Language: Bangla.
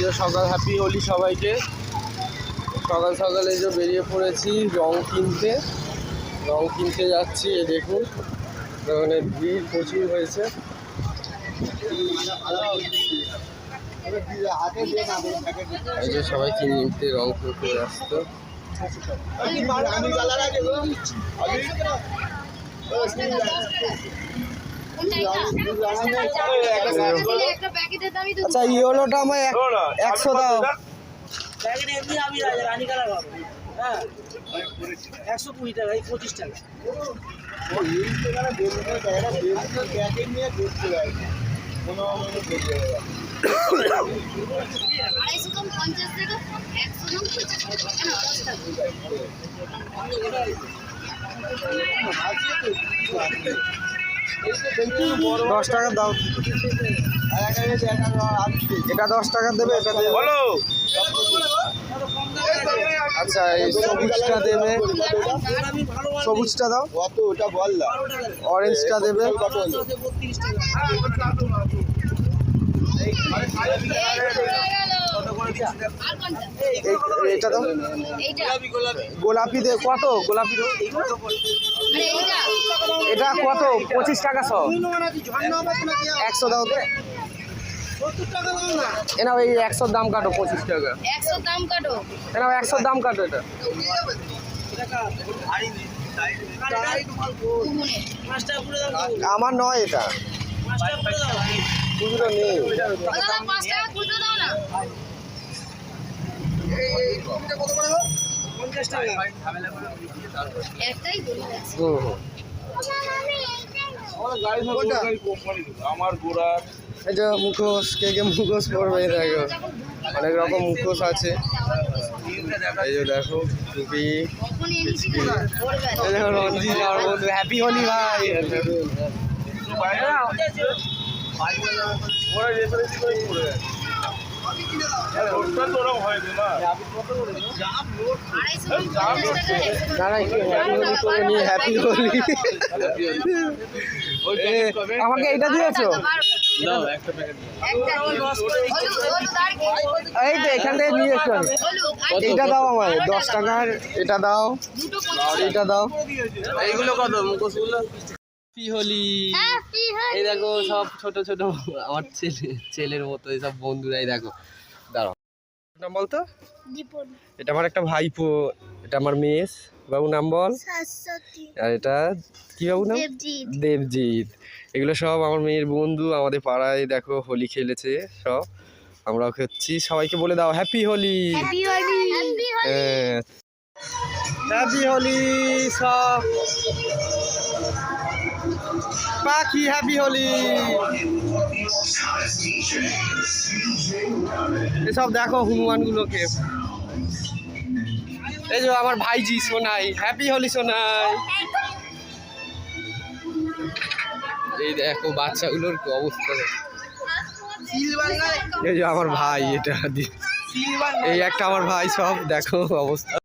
যে সকাল হ্যাপি হোলি সবাইকে। সকাল সকালে যে বেরিয়ে পড়েছি রং কিনতে যাচ্ছি। এ দেখুন ওখানে ভিড় প্রচুর হয়েছে। এই যে সবাই কিনতে রং কিনতে আসতো। আচ্ছা ইয়েলোটা আমার 100 দাও। 120 টাকা, 25 টাকা। দশ টাকা দাও। এটা 10 টাকা দেবে, এটা দেবে। আচ্ছা এই সবুজটা দেবে, সবুজটা দাও। ওটা বল না, অরেঞ্জটা দেবে। এটা দাও, গোলাপি দে। কত গোলাপি? এটা কত? 25 টাকা 100। 100 দাও তো। এনাও এই 100 দাম কাটো, 25 টাকা 100 দাম কাটো। এনাও 100 দাম কাটো। এটা আমার নয়, এটা খুচরো নেই। 5 টাকা খুচরো দাও না। 50 টাকা একটাই বলি। আমার গোড়া এই যে মুখোশ, কে মুখোশ পড়বে? দেখো অনেক রকম মুখোশ আছে। এই যে দেখো টুপি। রঞ্জিত আমার বন্ধু, হ্যাপি হোলি ভাই। হ্যাপি হোলি। আমাকে এটা দিয়েছো? এই তো এখান থেকে নিয়ে এসো। এটা দাও আমায় 10 টাকার। এটা দাও, এটা দাও। এইগুলো কত মুখোশগুলো? হ্যাপি হোলি। এই দেখো সব ছোট ছোট আমার ছেলের মতো এইসব বন্ধুরাই। দেখো দাঁড়াও, নাম বলতো। এটা আমার একটা ভাইপো, এটা আমার মেস। বাবু নাম বল। আর এটা কি বাবু নাম? দেবজিৎ। এগুলো সব আমার মেয়ের বন্ধু, আমাদের পাড়ায় দেখো হোলি খেলেছে সব। আমরাও খেলছি। সবাইকে বলে দাও হ্যাপি হোলি। হ্যাপি হোলি সব পাখি, হ্যাপি হোলি। এসব দেখো হনুমানগুলোকে। এই যে আমার ভাইজি সোনাই, হ্যাপি হোলি সোনাই। এই দেখো বাচ্চাগুলোর অবস্থা। এই যে আমার ভাই, এটা এই একটা আমার ভাই। সব দেখো অবস্থা।